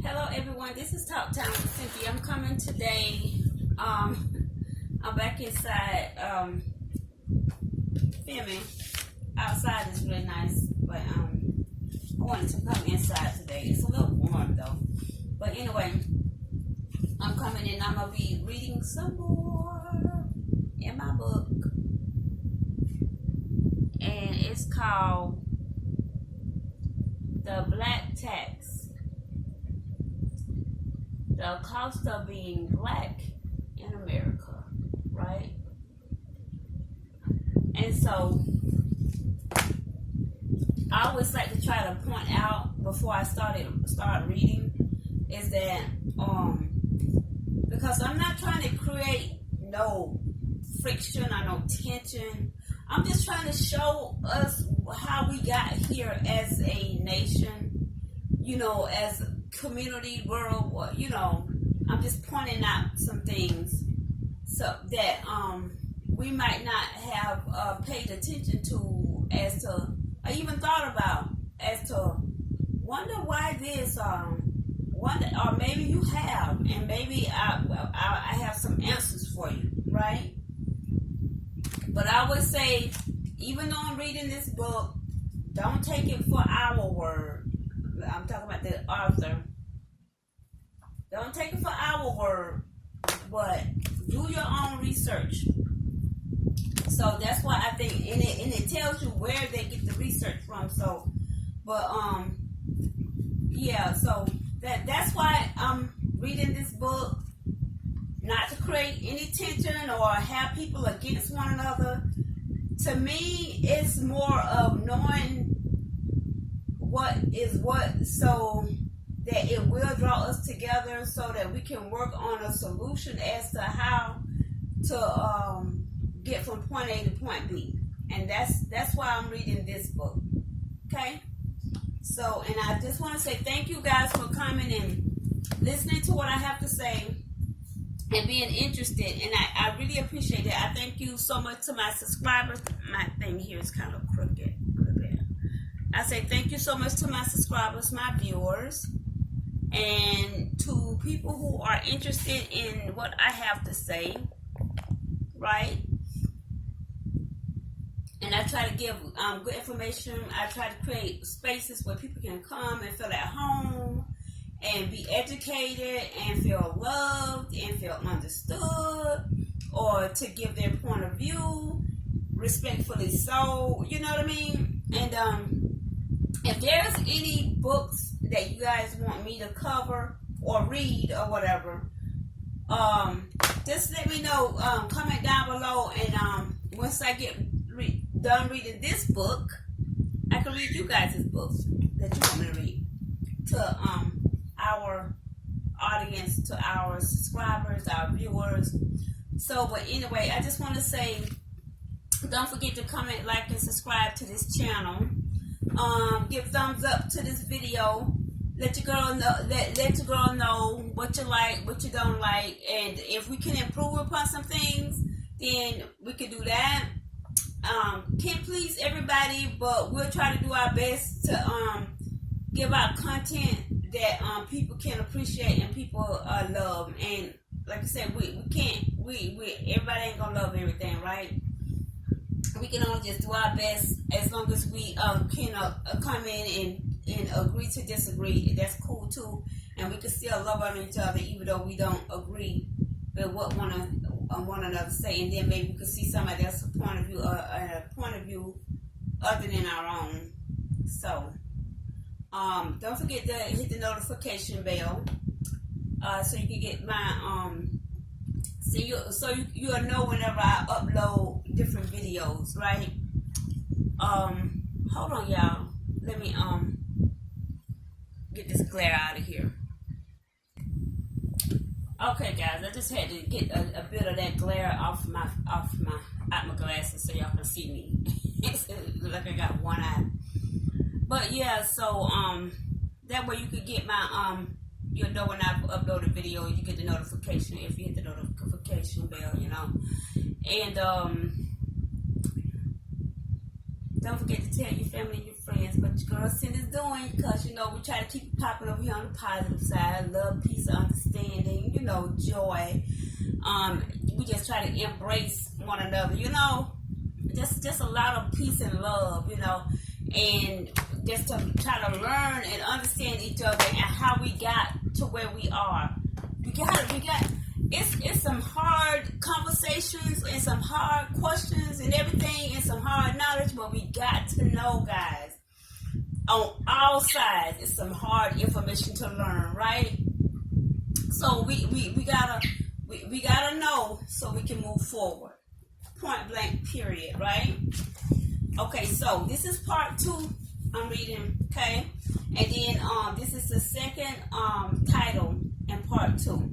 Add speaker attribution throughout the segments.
Speaker 1: Hello everyone, this is Talk Time with Cynthia. I'm coming today. I'm back inside filming. Outside is really nice, but I wanted to come inside today. It's a little warm though. But anyway, I'm coming in. I'm gonna be reading some more in my book. And it's called The Black Tax. The cost of being black in America, right? And so I always like to try to point out before I start reading is that because I'm not trying to create no friction or no tension. I'm just trying to show us how we got here as a nation, as a community, world, I'm just pointing out some things so that we might not have paid attention to as to, or even thought about as to wonder why this, wonder, or maybe you have, and maybe I have some answers for you, right? But I would say, even though I'm reading this book, don't take it for our word. I'm talking about the author. Don't take it for our word, but do your own research. So that's why I think, and it tells you where they get the research from. So, but yeah. So that's why I'm reading this book, not to create any tension or have people against one another. To me, it's more of knowing what is what, so that it will draw us together so that we can work on a solution as to how to get from point A to point B. And that's why I'm reading this book. Okay? So, and I just want to say thank you guys for coming and listening to what I have to say and being interested. And I really appreciate it. I thank you so much to my subscribers. My thing here is kind of crooked. I say thank you so much to my subscribers, my viewers, and to people who are interested in what I have to say, right? And I try to give good information. I try to create spaces where people can come and feel at home and be educated and feel loved and feel understood, or to give their point of view respectfully. So, you know what I mean? And if there's any books that you guys want me to cover or read or whatever, just let me know. Comment down below, and once I get done reading this book, I can read you guys' books that you want me to read to our audience, to our subscribers, our viewers. So, but anyway, I just want to say, don't forget to comment, like, and subscribe to this channel. Give thumbs up to this video. Let your girl know. Let your girl know what you like, what you don't like, and if we can improve upon some things, then we can do that. Can't please everybody, but we'll try to do our best to give out content that people can appreciate and people love. And like I said, we can't. Everybody ain't gonna love everything, right? We can only just do our best as long as we can come in and agree to disagree. That's cool too, and we can still love on each other even though we don't agree with what one another say. And then maybe we could see somebody else's point of view, a point of view other than our own. So don't forget to hit the notification bell so you can get my so you'll know whenever I upload different videos, right? Hold on, y'all. Let me get this glare out of here. Okay, guys, I just had to get a bit of that glare out my glasses so y'all can see me. It look like I got one eye. But yeah, so that way you could get my you'll know when I upload a video. You get the notification if you hit the notification bell, And Don't forget to tell your family and your friends what your girl Cindy is doing, because we try to keep it popping over here on the positive side. Love, peace, understanding, joy. We just try to embrace one another, just a lot of peace and love, and just to try to learn and understand each other and how we got to where we are. It's some hard conversations and some hard questions and everything and some hard knowledge, but we got to know, guys, on all sides. It's some hard information to learn, right? So we gotta know so we can move forward. Point blank, period, right? Okay, so this is part 2 I'm reading, okay? And then this is the second title in part 2.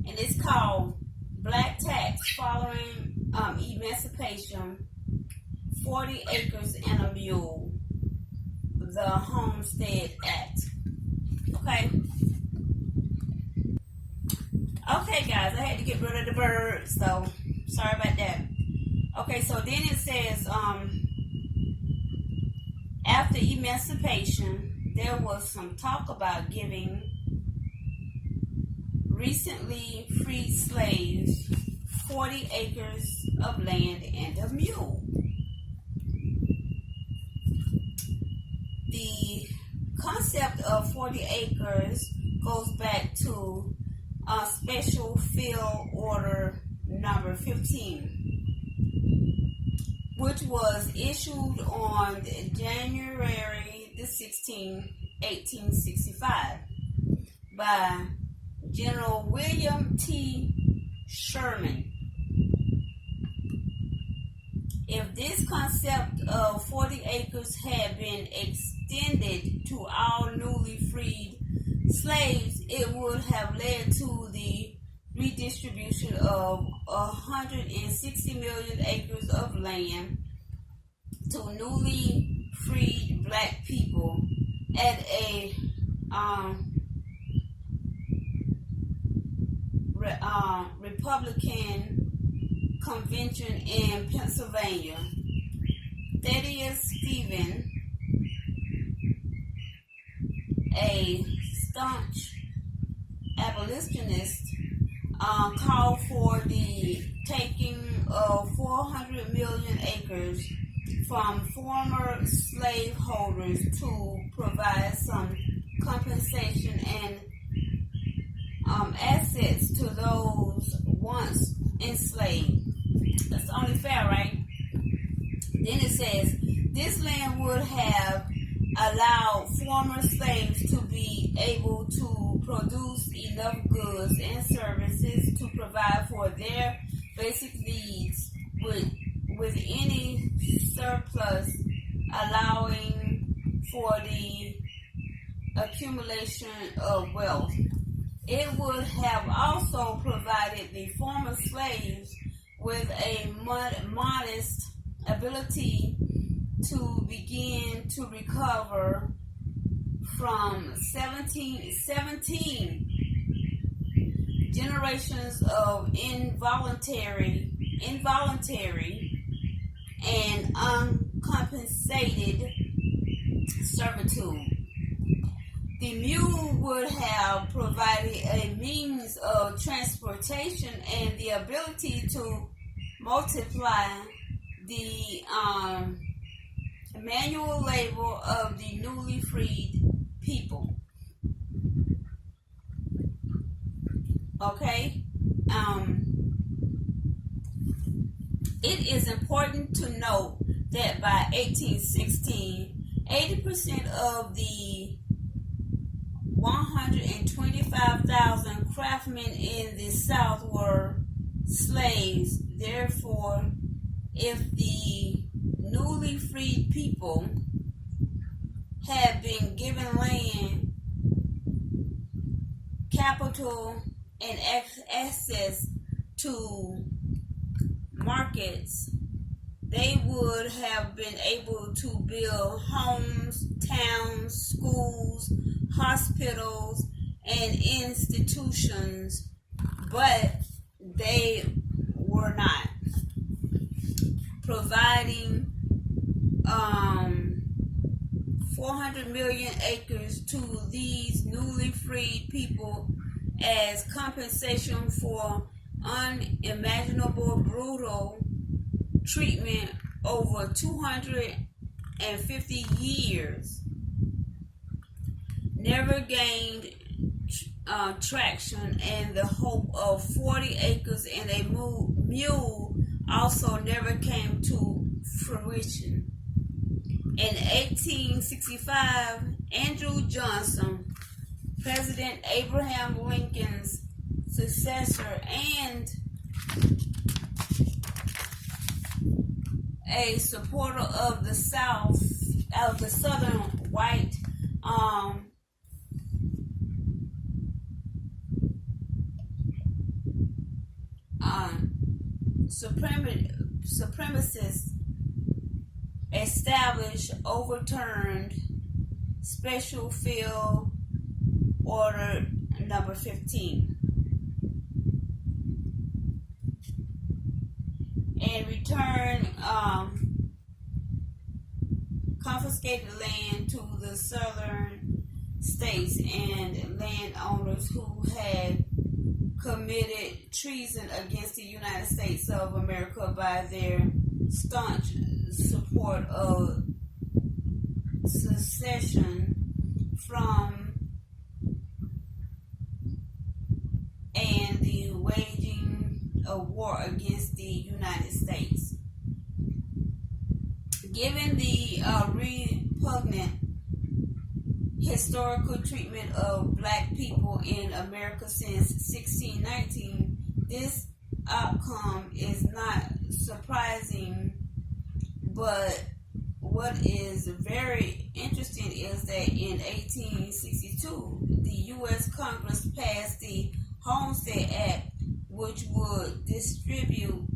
Speaker 1: And it's called Black Tax Following Emancipation, 40 Acres and a Mule, the Homestead Act. Okay? Okay, guys, I had to get rid of the birds, so sorry about that. Okay, so then it says, after emancipation, there was some talk about giving recently freed slaves 40 acres of land and a mule. The concept of 40 acres goes back to Special Field Order number 15, which was issued on January the 16th, 1865 by General William T. Sherman. If this concept of 40 acres had been extended to all newly freed slaves, it would have led to the redistribution of 160 million acres of land to newly freed black people at a Republican convention in Pennsylvania. Thaddeus Stevens, a staunch abolitionist, called for the taking of 400 million acres from former slaveholders to provide some compensation and assets to those once enslaved. That's only fair, right? Then it says, this land would have allowed former slaves to be able to produce enough goods and services to provide for their basic needs with any surplus allowing for the accumulation of wealth. It would have also provided the former slaves with a modest ability to begin to recover from 17 generations of involuntary and uncompensated servitude. The mule would have provided a means of transportation and the ability to multiply the manual labor of the newly freed people. Okay? It is important to note that by 1816, 80% of the 125,000 craftsmen in the South were slaves. Therefore, if the newly freed people had been given land, capital, and access to markets, they would have been able to build homes, towns, schools, hospitals, and institutions, but they were not providing 400 million acres to these newly freed people as compensation for unimaginable brutal treatment over 250 years. Never gained traction, and the hope of 40 acres and a mule also never came to fruition. In 1865, Andrew Johnson, President Abraham Lincoln's successor and a supporter of the Southern white supremacists, established overturned Special Field Order Number 15 and returned confiscated land to the southern states and landowners who had committed treason against the United States of America by their staunch support of secession from and the waging a war against the United States. Given the repugnant historical treatment of black people in America since 1619, this outcome is not surprising, but what is very interesting is that in 1862, the U.S. Congress passed the Homestead Act, which would distribute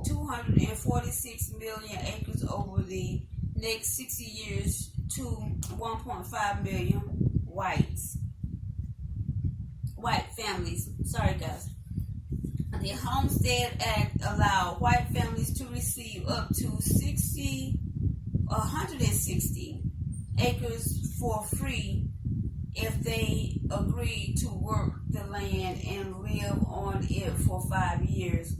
Speaker 1: 246 million acres over the next 60 years to 1.5 million white families. Sorry, guys. The Homestead Act allowed white families to receive up to 160 acres for free if they agreed to work the land and live on it for 5 years.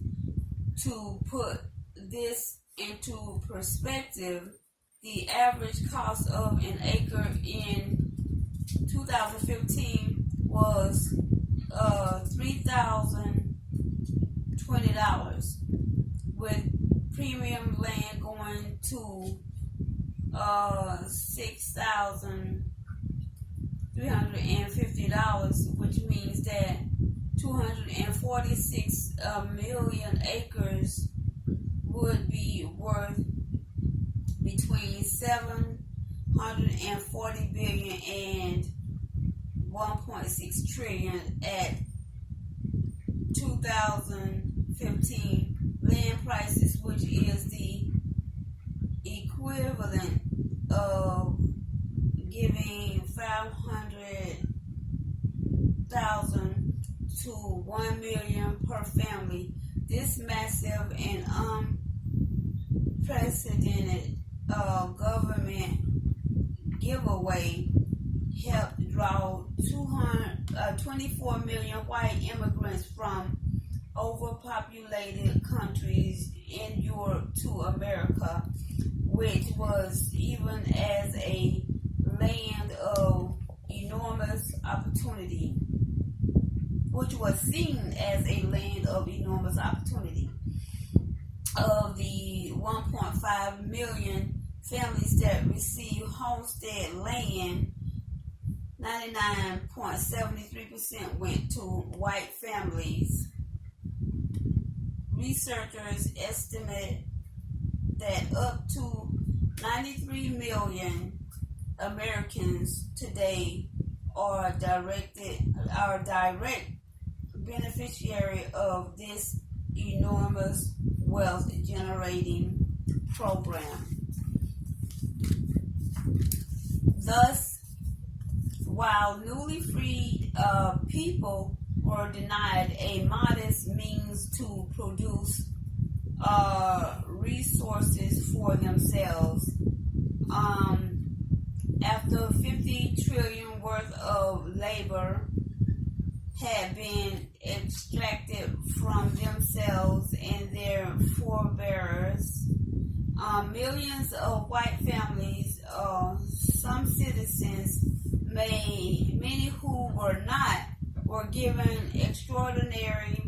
Speaker 1: To put this into perspective, the average cost of an acre in 2015 was $3,020, with premium land going to $6,350, which means that 246 million acres would be worth between 740 billion and 1.6 trillion at 2015 land prices, which is the equivalent of giving 500,000 to 1 million per family. This massive and unprecedented government giveaway helped draw 24 million white immigrants from overpopulated countries in Europe to America, which was even as a land of enormous opportunity, which was seen as a land of enormous opportunity. Of the 1.5 million families that received homestead land, 99.73% went to white families. Researchers estimate that up to 93 million Americans today are direct beneficiary of this enormous wealth generating program. Thus, while newly freed people were denied a modest means to produce resources for themselves, after 50 trillion worth of labor had been extracted from themselves and their forebears, millions of white families, some citizens, many who were not, were given extraordinary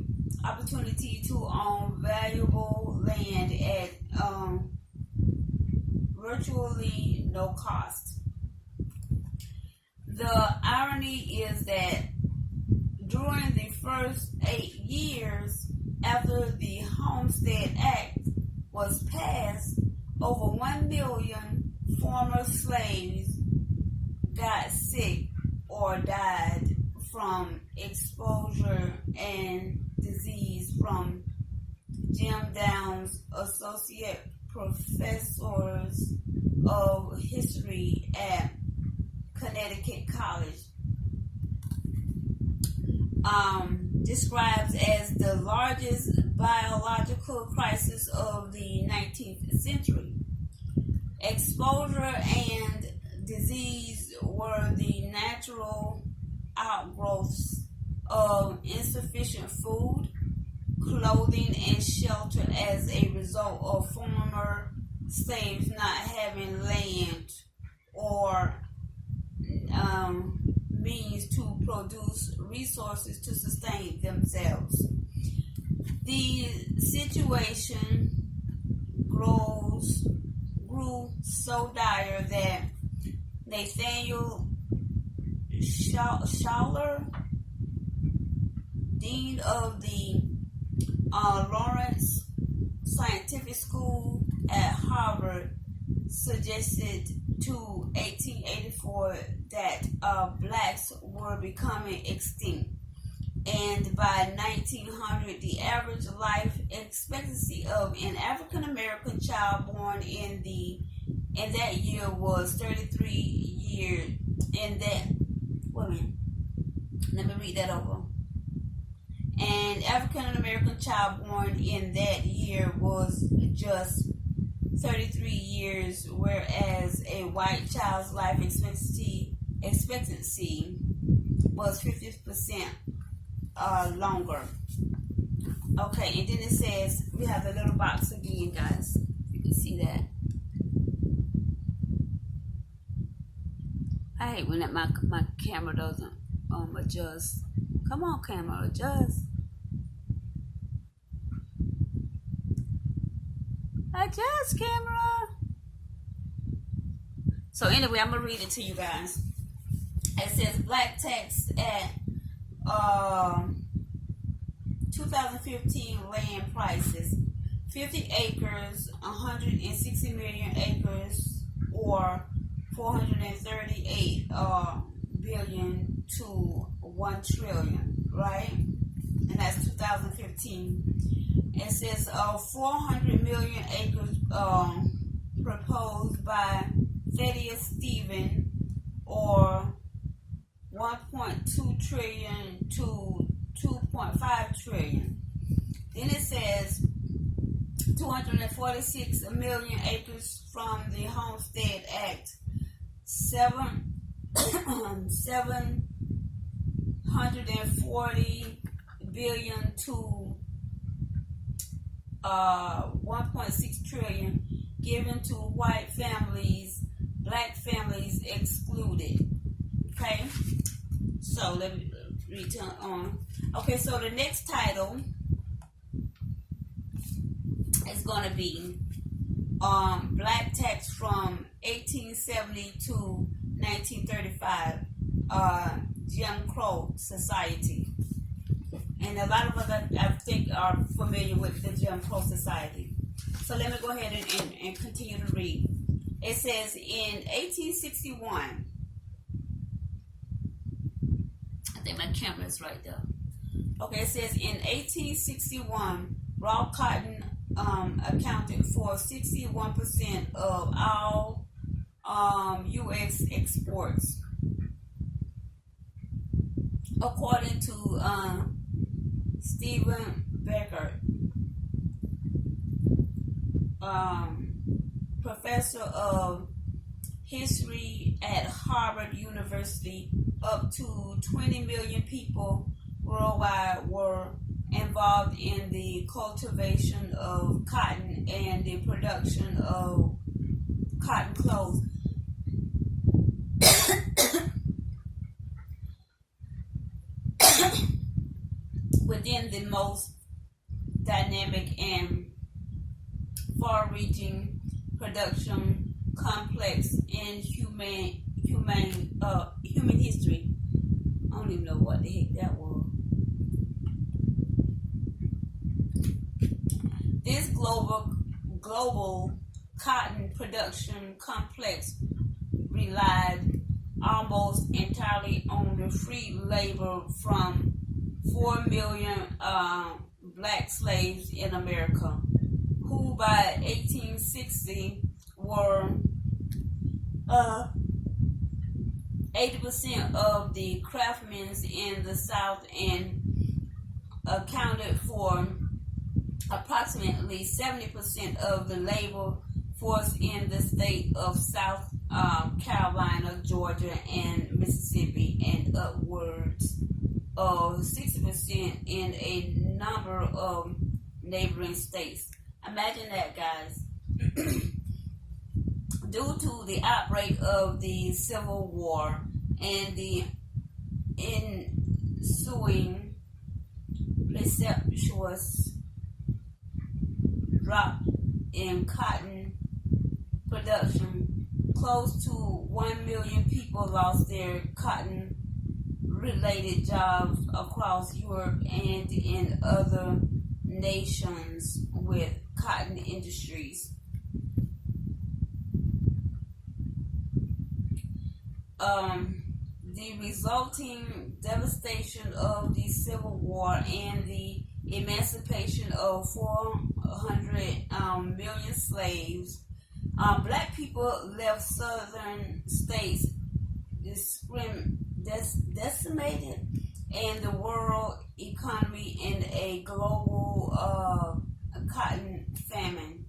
Speaker 1: opportunity to own valuable land at virtually no cost. The irony is that during the first 8 years after the Homestead Act was passed, over 1 million former slaves got sick or died from exposure and disease from Jim Downs, Associate Professors of History at Connecticut College, describes as the largest biological crisis of the 19th century. Exposure and disease were the natural outgrowths of insufficient food, clothing, and shelter as a result of former slaves not having land or means to produce resources to sustain themselves. The situation grew so dire that Nathaniel Schaller, dean of the Lawrence Scientific School at Harvard, suggested to 1884 that blacks were becoming extinct, and by 1900 the average life expectancy of an African American child born in that year was 33 years. And that, wait a minute, let me read that over. An African American child born in that year was just 33 years, whereas a white child's life expectancy was 50% longer. Okay, and then it says, we have the little box again, guys. You can see that. I hate when my camera doesn't adjust. Come on, camera, adjust. Adjust, camera. So anyway, I'm gonna read it to you guys. It says black tax at 2015 land prices: 50 acres, 160 million acres, or 438 billion to 1 trillion, right? And that's 2015. It says 400 million acres proposed by Thaddeus Stephen, or 1.2 trillion to 2.5 trillion. Then it says 246 million acres from the Homestead Act, 740 billion to 1.6 trillion given to white families, black families excluded. Okay, so let me return on. Okay, so the next title is going to be Black Tax from 1870 to 1935, Jim Crow Society. And a lot of us, I think, are familiar with the Jim Crow Society. So let me go ahead and continue to read. It says in 1861, I think my camera is right there. Okay, it says in 1861, raw cotton accounted for 61% of all U.S. exports, according to Stephen Becker, professor of history at Harvard University, up to 20 million people worldwide were involved in the cultivation of cotton and the production of cotton clothes. Within the most dynamic and far-reaching production complex in human history. I don't even know what the heck that was. This global cotton production complex relied almost entirely on the free labor from 4 million black slaves in America, who by 1860 were 80% of the craftsmen in the South and accounted for approximately 70% of the labor force in the state of South Carolina, Georgia, and Mississippi, and upwards of 60% in a number of neighboring states. Imagine that, guys. Due to the outbreak of the Civil War and the ensuing precipitous drop in cotton production, close to 1 million people lost their cotton-related jobs across Europe and in other nations with cotton industries. The resulting devastation of the Civil War and the emancipation of 400 million slaves, black people left southern states decimated, and the world economy in a global cotton famine.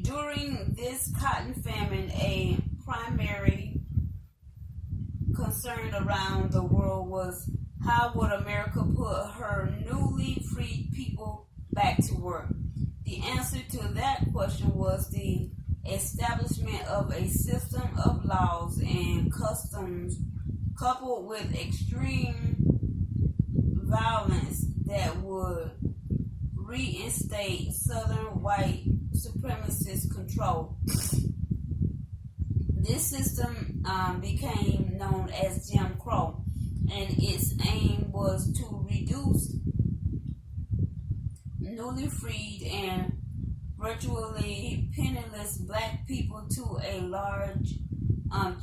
Speaker 1: During this cotton famine, a primary concern around the world was how would America put her newly freed people back to work. The answer to that question was the establishment of a system of laws and customs coupled with extreme violence that would reinstate Southern white supremacist control. This system became known as Jim Crow, and its aim was to reduce newly freed and virtually penniless black people to a large,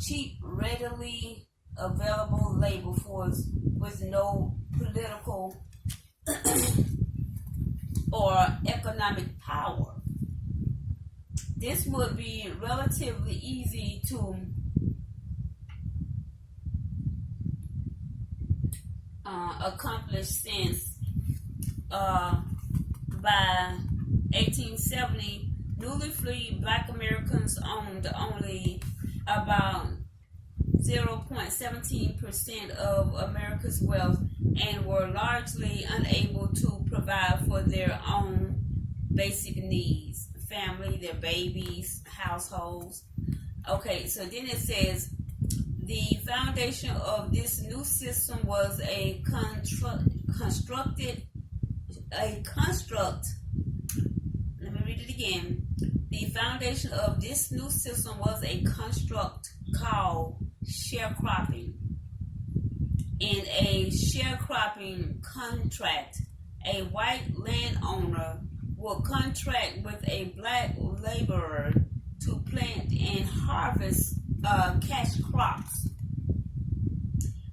Speaker 1: cheap, readily available labor force with no political or economic power. This would be relatively easy to accomplish since by 1870, newly freed black Americans owned only about 0.17% of America's wealth and were largely unable to provide for their own basic needs. Family, their babies, households. Okay, so then it says the foundation of this new system was a construct. Let me read it again. The foundation of this new system was a construct called sharecropping. In a sharecropping contract, a white landowner will contract with a black laborer to plant and harvest cash crops.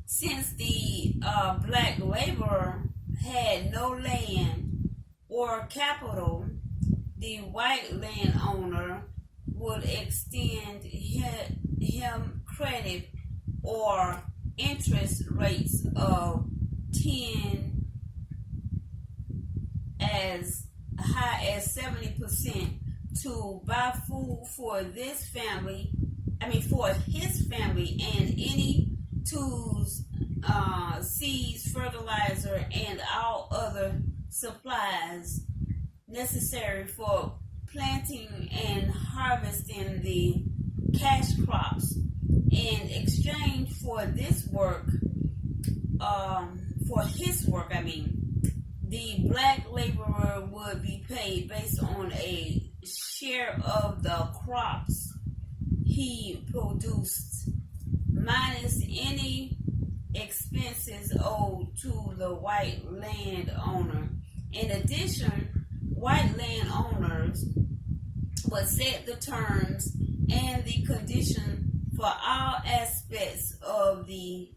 Speaker 1: Since the black laborer had no land or capital, the white landowner would extend him credit or interest rates of 10 as high as 70% to buy food for this family for his family and any tools, seeds, fertilizer, and all other supplies necessary for planting and harvesting the cash crops. In exchange for this work, for his work, the black laborer would be paid based on a share of the crops he produced, minus any expenses owed to the white landowner. In addition, white landowners would set the terms and the condition for all aspects of the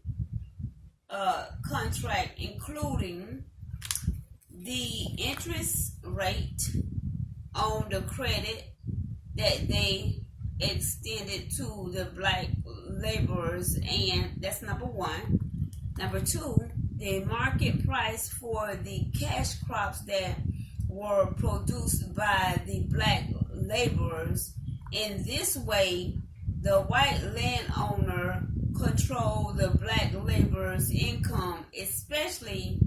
Speaker 1: contract, including the interest rate on the credit that they extended to the black laborers, and that's number one. Number two, the market price for the cash crops that were produced by the black laborers. In this way, the white landowner controlled the black laborer's income, especially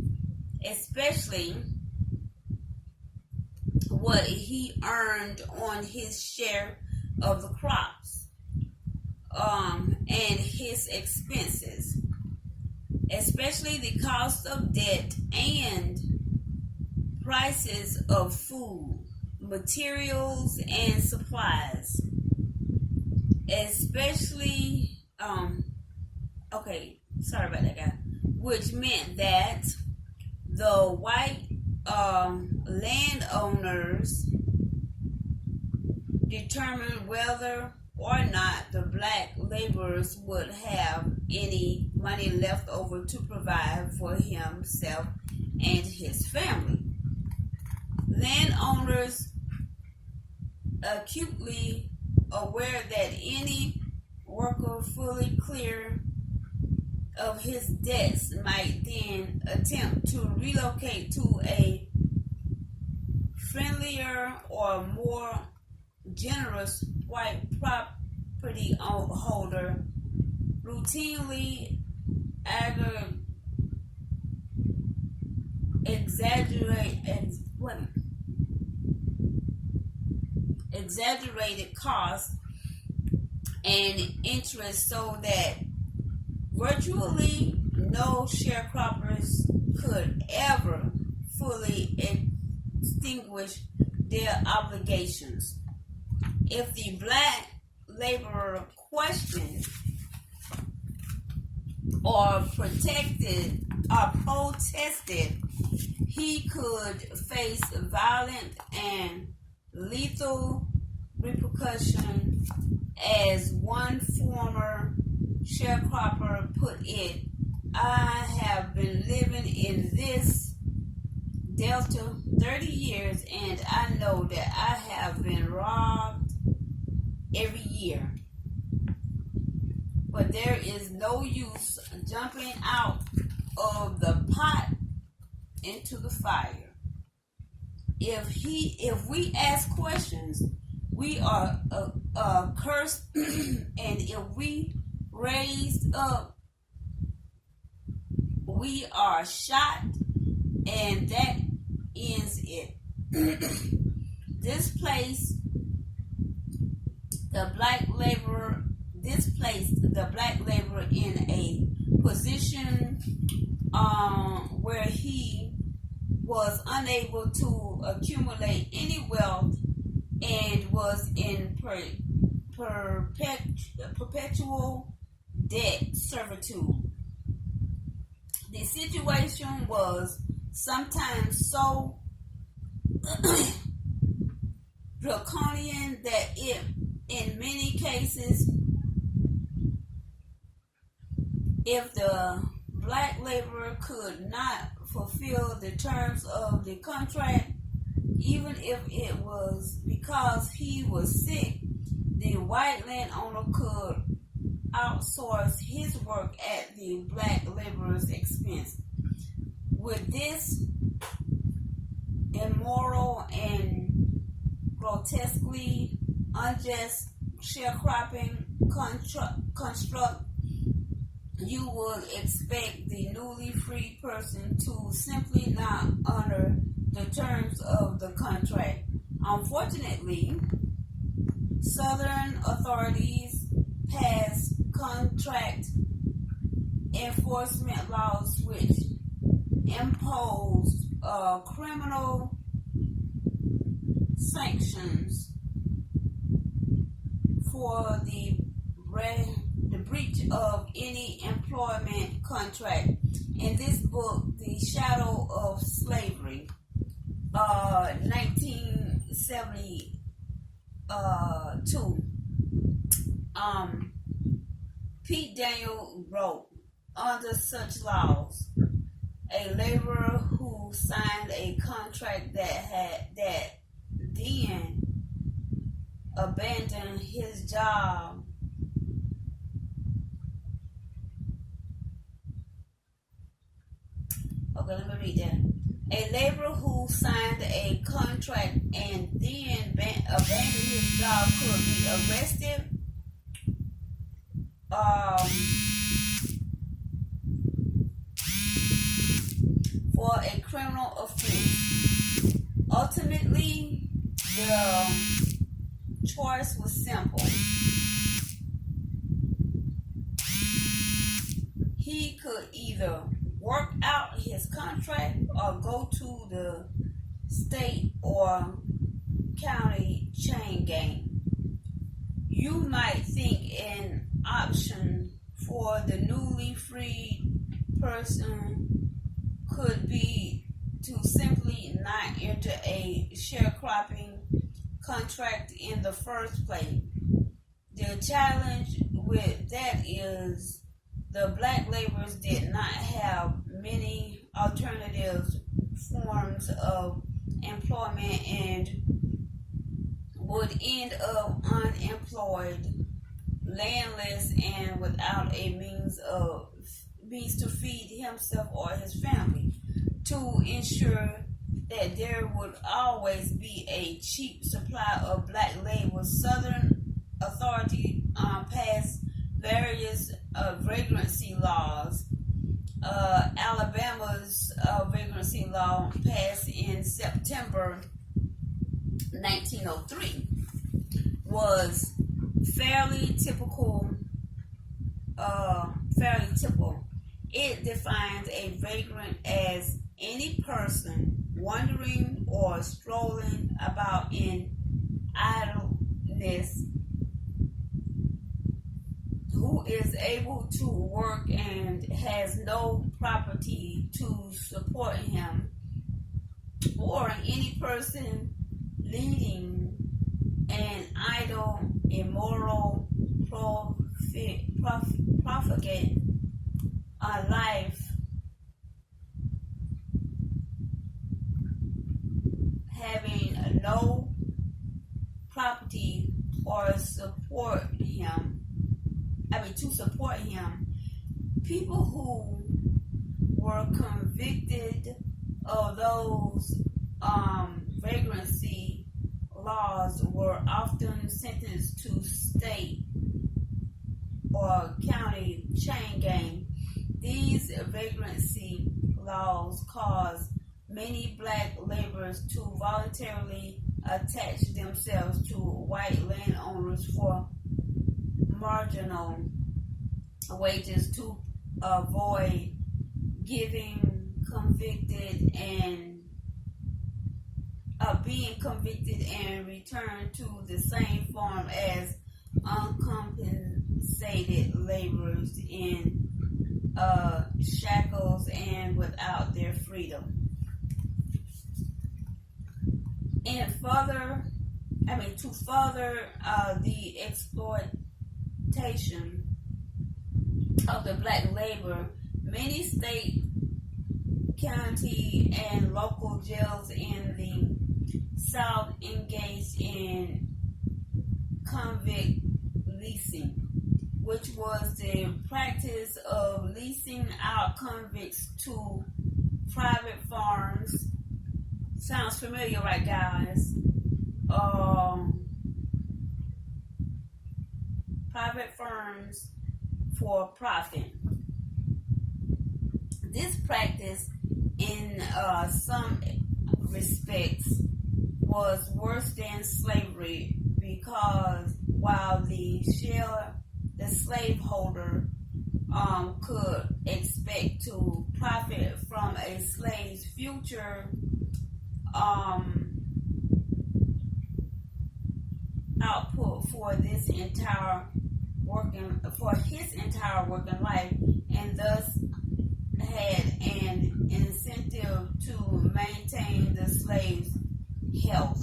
Speaker 1: what he earned on his share of the crops, and his expenses, especially the cost of debt and prices of food, materials, and supplies, especially which meant that the white landowners determined whether or not the black laborers would have any money left over to provide for himself and his family. Landowners, acutely aware that any worker fully clear of his debts might then attempt to relocate to a friendlier or more generous white property holder, routinely exaggerated costs and interest, so that virtually no sharecroppers could ever fully extinguish their obligations. If the black laborer questioned or protested, he could face violent and lethal repercussion. As one former sharecropper put it, "I have been living in this Delta 30 years, and I know that I have been robbed every year. But there is no use jumping out of the pot into the fire. If we ask questions, we are cursed, and if we raise up, we are shot, and that ends it." This placed the black laborer in a position where he was unable to accumulate any wealth and was in perpetual debt servitude. The situation was sometimes so draconian that in many cases, if the black laborer could not fulfill the terms of the contract, even if it was because he was sick, the white landowner could outsource his work at the black laborer's expense. With this immoral and grotesquely unjust sharecropping construct, you would expect the newly freed person to simply not honor the terms of the contract. Unfortunately, Southern authorities passed contract enforcement laws which imposed criminal sanctions for the breach of any employment contract. In this book, The Shadow of Slavery, 1972, Pete Daniel wrote, under such laws, a laborer who signed a contract that then abandoned his job Okay, let me read that. A laborer who signed a contract and then abandoned his job could be arrested for a criminal offense. Ultimately, the choice was simple. He could either work out his contract or go to the state or county chain gang. You might think an option for the newly freed person could be to simply not enter a sharecropping contract in the first place. The challenge with that is the black laborers did not have many alternative forms of employment and would end up unemployed, landless, and without a means to feed himself or his family. To ensure that there would always be a cheap supply of black labor, Southern authority passed various vagrancy laws. Alabama's vagrancy law passed in September 1903 was fairly typical. It defines a vagrant as any person wandering or strolling about in idleness who is able to work and has no property to support him, or any person leading an idle, immoral, profligate life, having no property or to support him. People who were convicted of those vagrancy laws were often sentenced to state or county chain gang. These vagrancy laws caused many black laborers to voluntarily attach themselves to white landowners for marginal wages to avoid being convicted and return to the same farm as uncompensated laborers in shackles and without their freedom. And to further the exploitation of the black labor, many state, county, and local jails in the South engaged in convict leasing, which was the practice of leasing out convicts to private farms. Sounds familiar, right, guys? private firms for profit. This practice, in some respects, was worse than slavery because while the slaveholder could expect to profit from a slave's future output for his entire working life, and thus had an incentive to maintain the slave's health.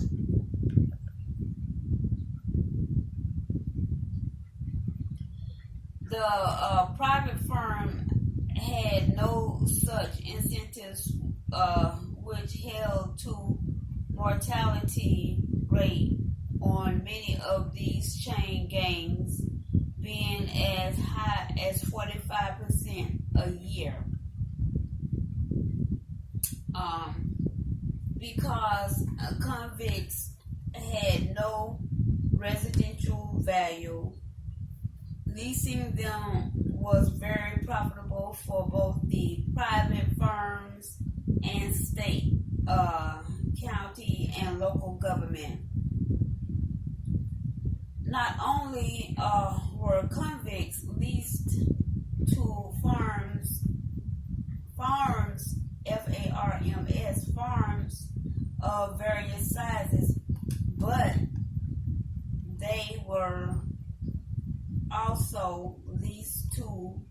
Speaker 1: The private firm had no such incentives, which held to mortality rate on many of these chain gangs being as high as 45% a year. Because convicts had no residential value, leasing them was very profitable for both the private firms and state, county, and local government. Not only were convicts leased to farms, F-A-R-M-S, farms of various sizes, but they were also leased to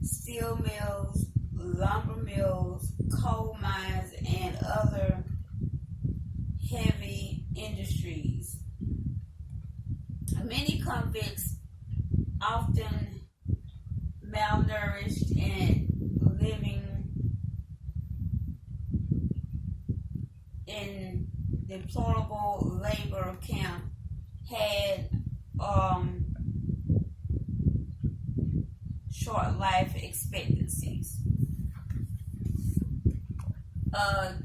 Speaker 1: steel mills, lumber mills, coal mines, and other heavy industries. Many convicts, often malnourished and living in deplorable labor camp, had short life expectancies.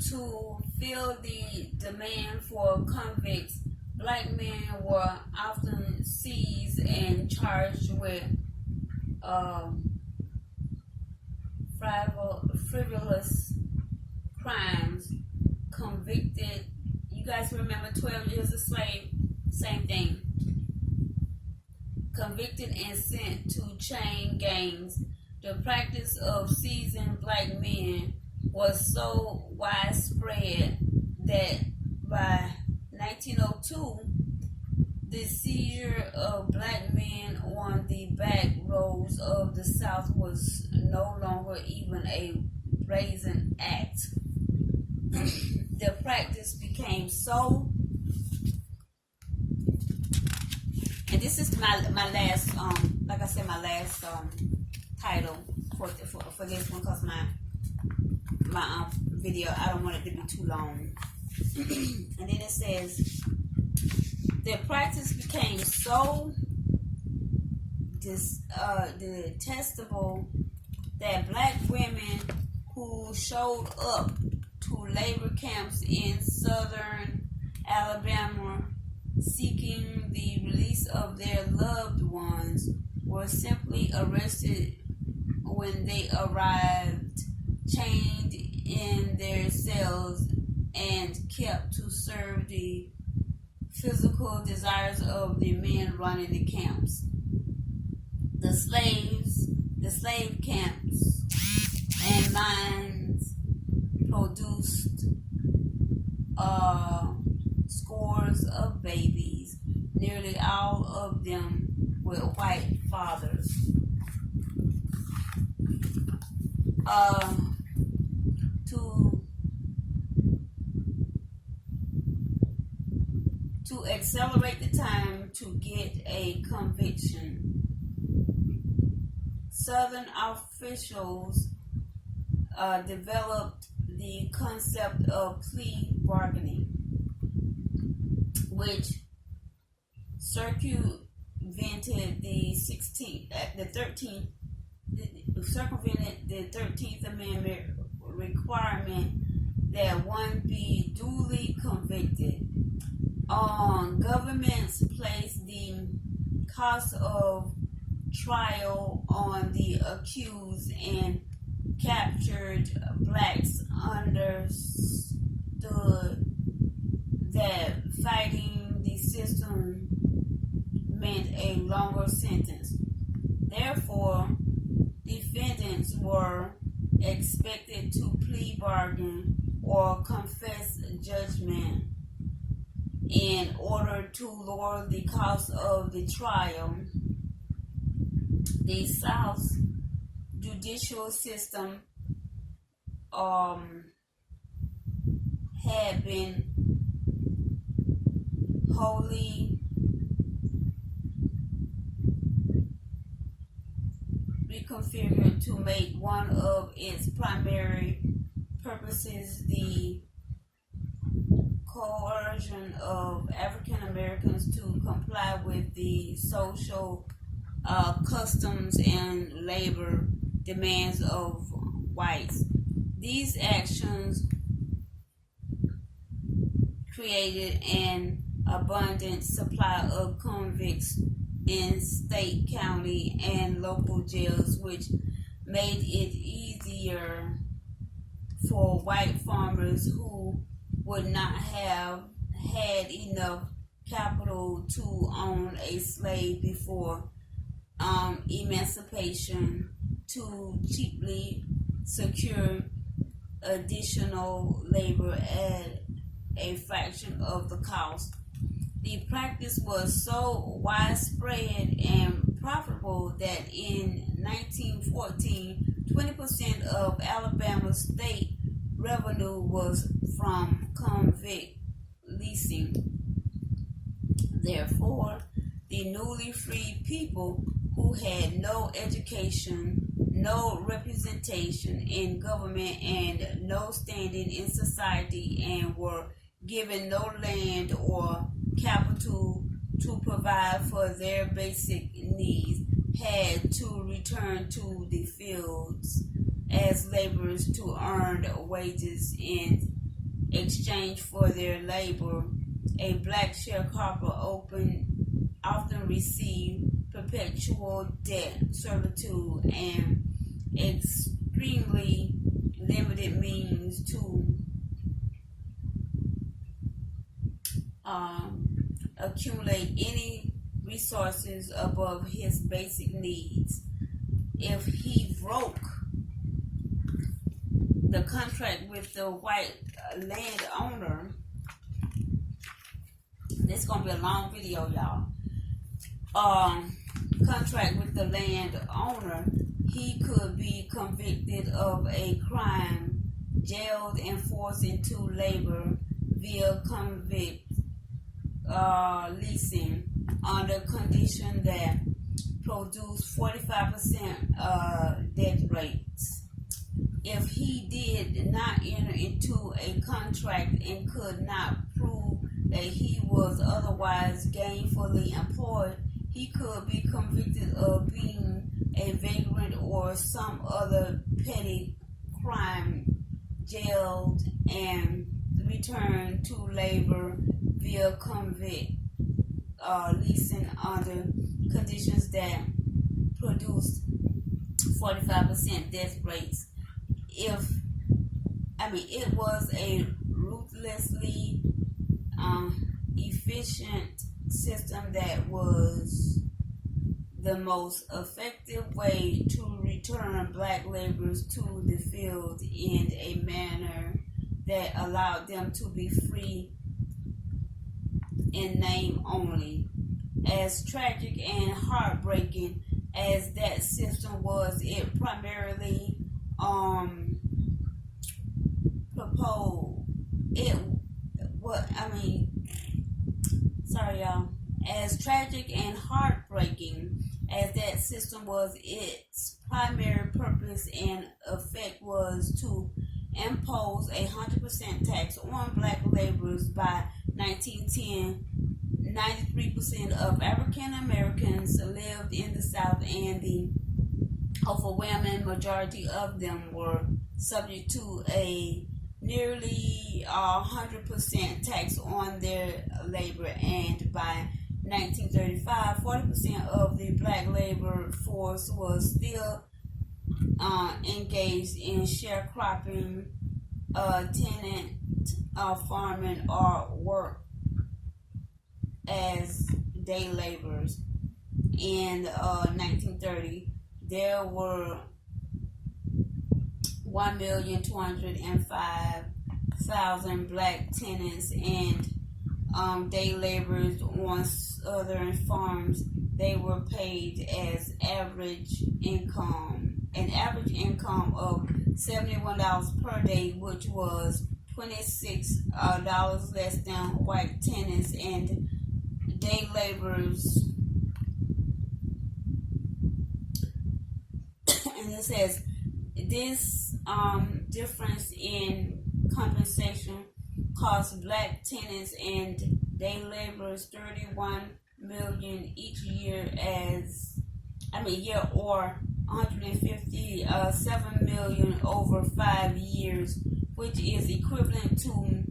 Speaker 1: To fill the demand for convicts, black men were often seized and charged with frivolous crimes, convicted. You guys remember 12 Years a Slave? Same thing. Convicted and sent to chain gangs. The practice of seizing black men was so widespread that by 1902, the seizure of black men on the back roads of the South was no longer even a brazen act. The practice became so, and this is my last, like I said, my last title for this one, because my video, I don't want it to be too long. And then it says, the practice became so detestable that black women who showed up to labor camps in southern Alabama seeking the release of their loved ones were simply arrested when they arrived, chained in their cells, and kept to serve the physical desires of the men running the camps. The slave camps and mines produced scores of babies, nearly all of them with white fathers. To accelerate the time to get a conviction, Southern officials developed the concept of plea bargaining, which circumvented the 13th Amendment requirement that one be duly convicted. Governments placed the cost of trial on the accused and captured blacks understood that fighting the system meant a longer sentence. Therefore, defendants were expected to plea bargain or confess judgment in order to lower the cost of the trial. The South's judicial system had been wholly reconfigured to make one of its primary purposes the coercion of African Americans to comply with the social customs and labor demands of whites. These actions created an abundant supply of convicts in state, county, and local jails, which made it easier for white farmers who would not have had enough capital to own a slave before emancipation to cheaply secure additional labor at a fraction of the cost. The practice was so widespread and profitable that in 1914, 20% of Alabama's state revenue was from convict leasing. Therefore, the newly freed people who had no education, no representation in government, and no standing in society, and were given no land or capital to provide for their basic needs, had to return to the fields as laborers to earn wages in exchange for their labor. A black sharecropper often received perpetual debt, servitude, and extremely limited means to accumulate any resources above his basic needs. If he broke the contract with the white landowner, this is gonna be a long video, y'all. Contract with the landowner, he could be convicted of a crime, jailed, and forced into labor via convict leasing under condition that produced 45% death rates. If he did not enter into a contract and could not prove that he was otherwise gainfully employed, he could be convicted of being a vagrant or some other petty crime, jailed, and returned to labor via convict leasing under conditions that produced 45% death rates. It was a ruthlessly efficient system that was the most effective way to return black laborers to the field in a manner that allowed them to be free in name only. As tragic and heartbreaking as that system was, it primarily As tragic and heartbreaking as that system was, its primary purpose and effect was to impose 100% tax on black laborers. By 1910, 93% of African Americans lived in the South, and the overwhelming majority of them were subject to a nearly 100% tax on their labor. And by 1935, 40% of the black labor force was still engaged in sharecropping, tenant farming, or work as day laborers. In 1930, there were 1,205,000 black tenants and day laborers on southern farms. They were paid as an average income of $71 per day, which was $26 less than white tenants and day laborers. And it says this difference in compensation cost black tenants and day laborers $31 million each year, or $157 million over 5 years, which is equivalent to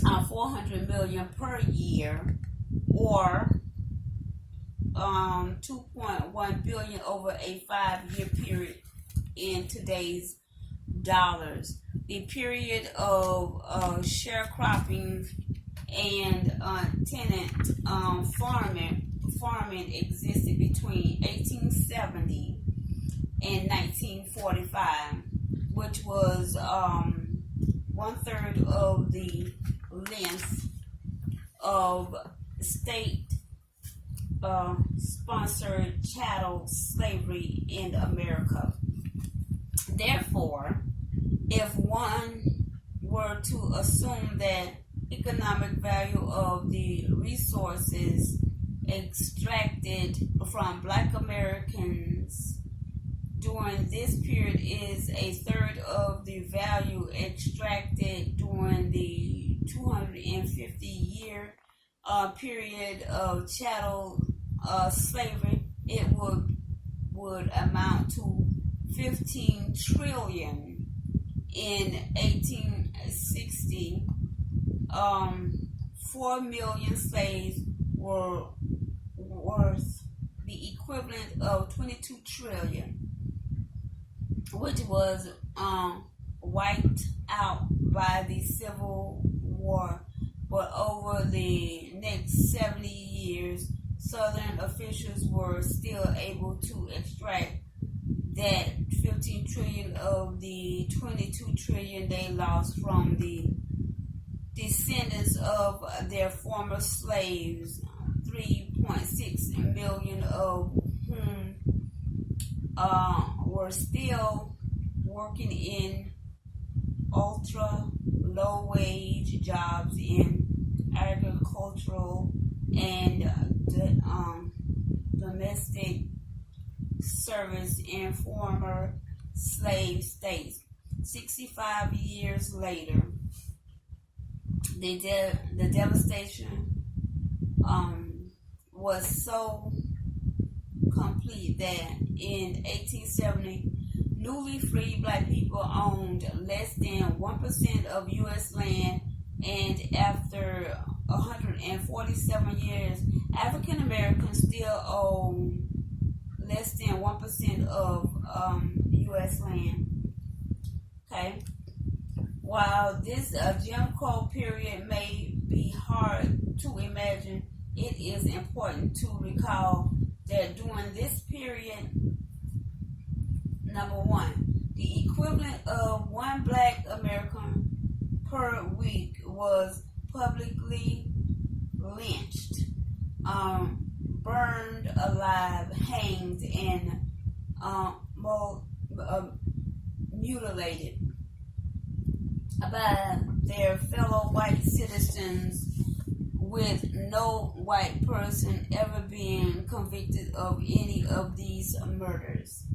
Speaker 1: $400 million per year, or $2.1 billion over a 5-year period in today's dollars. The period of sharecropping and tenant farming existed between 1870 and 1945, which was 1/3 of the length of state sponsored chattel slavery in America. Therefore, if one were to assume that economic value of the resources extracted from black Americans during this period is 1/3 of the value extracted during the 250-year period of chattel slavery, it would amount to 15 trillion in 1860. 4 million slaves were worth the equivalent of 22 trillion, which was wiped out by the Civil War. But over the next 70 years, Southern officials were still able to extract that 15 trillion of the 22 trillion they lost from the descendants of their former slaves, 3.6 million of whom were still working in ultra low wage jobs in agricultural and domestic service in former slave states. 65 years later, the devastation was so complete that in 1870, newly freed black people owned less than 1% of U.S. land, and after 147 years, African Americans still own less than 1% of U.S. land. Okay. While this Jim Crow period may be hard to imagine, it is important to recall that during this period, number one, the equivalent of one black American per week was publicly lynched, burned alive, hanged, and mutilated by their fellow white citizens, with no white person ever being convicted of any of these murders.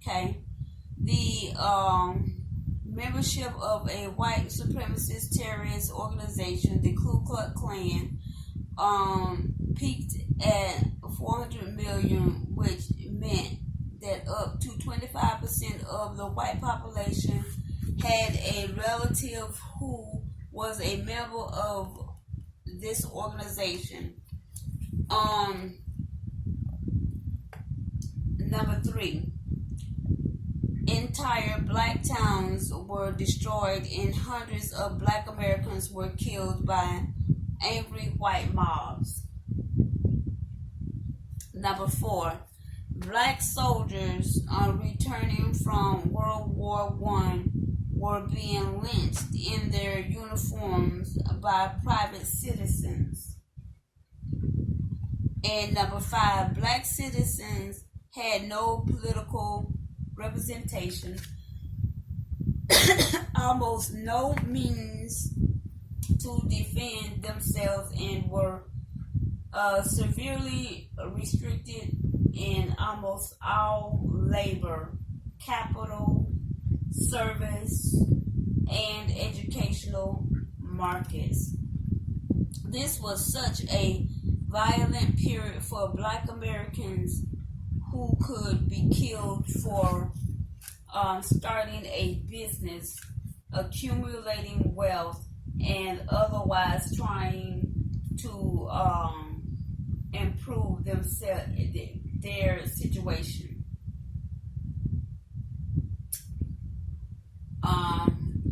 Speaker 1: Okay, the membership of a white supremacist terrorist organization, the Ku Klux Klan, peaked at 400 million, which meant that up to 25% of the white population had a relative who was a member of this organization. Number 3. Entire black towns were destroyed and hundreds of black Americans were killed by angry white mobs. Number 4. Black soldiers returning from World War I were being lynched in their uniforms by private citizens. And number 5. Black citizens had no political representation, almost no means to defend themselves, and were severely restricted in almost all labor, capital, service, and educational markets. This was such a violent period for black Americans who could be killed for starting a business, accumulating wealth, and otherwise trying to improve themselves, their situation.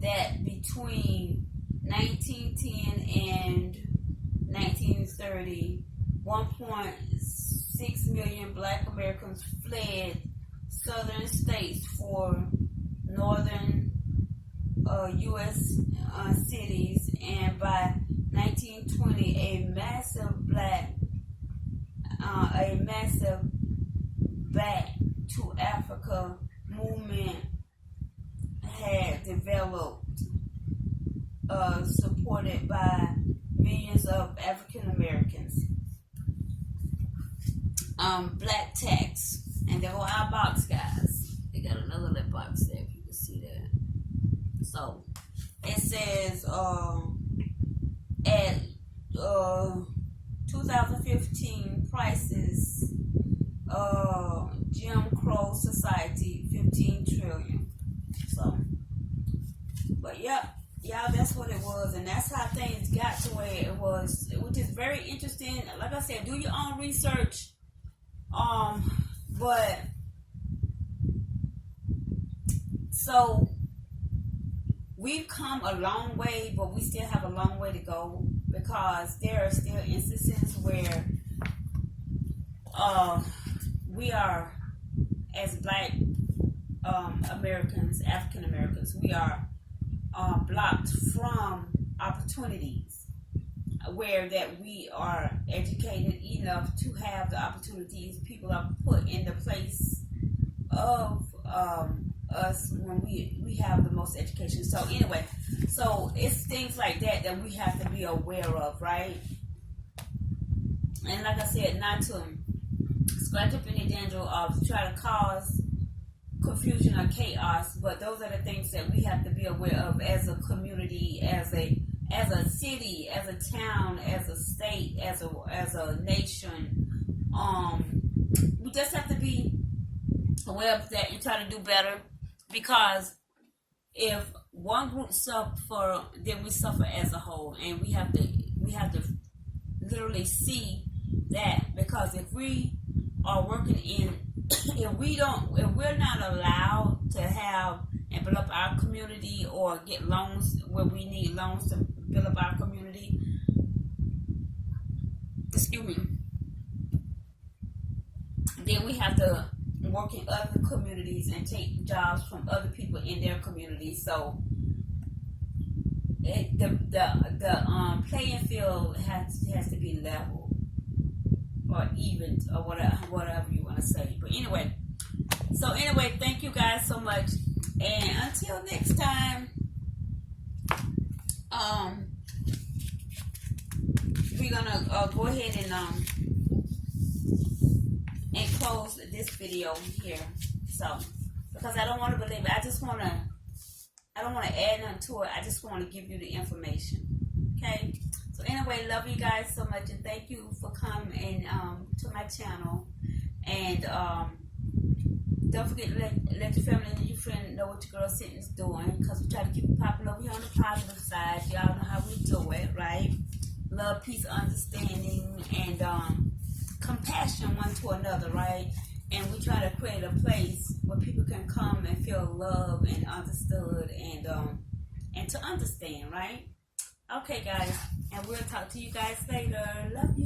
Speaker 1: That between 1910 and 1930, 1.6 million black Americans fled southern states for northern U.S. cities, and by 1920, a massive back to Africa movement had developed, supported by millions of African Americans. Black tax, and there go our box, guys. They got another little box there, if you can see that. So it says at 2015 prices, Jim Crow Society, 15 trillion. So, but yeah, that's what it was, and that's how things got to where it was, which is very interesting. Like I said, do your own research. But so we've come a long way, but we still have a long way to go, because there are still instances where we are, as black Americans, African Americans, we are blocked from opportunities where that we are educated enough to have the opportunities. People are put in the place of us when we have the most education. So anyway, so it's things like that we have to be aware of, right? And like I said, not to scratch up any danger of try to cause confusion or chaos, but those are the things that we have to be aware of as a community, as a city, as a town, as a state, as a nation. We just have to be aware of that and try to do better, because if one group suffer, then we suffer as a whole, and we have to literally see that, because if we are working if we're not allowed to have and build up our community, or get loans where we need loans to build up our community, then we have to work in other communities and take jobs from other people in their communities. So the playing field has to be level or even, or whatever you want to say. But anyway, thank you guys so much, and until next time, we're gonna go ahead and close this video here. So, because I don't want to believe it, I don't want to add nothing to it. I just want to give you the information. Okay. So anyway, love you guys so much, and thank you for coming to my channel. And don't forget to let your family and your friend know what your girl Sitting's doing, because we try to keep it popping over here on the positive side. Y'all know how we do it, right? Love, peace, understanding, and compassion one to another, right? And we try to create a place where people can come and feel loved and understood and to understand, right? Okay, guys, and we'll talk to you guys later. Love you.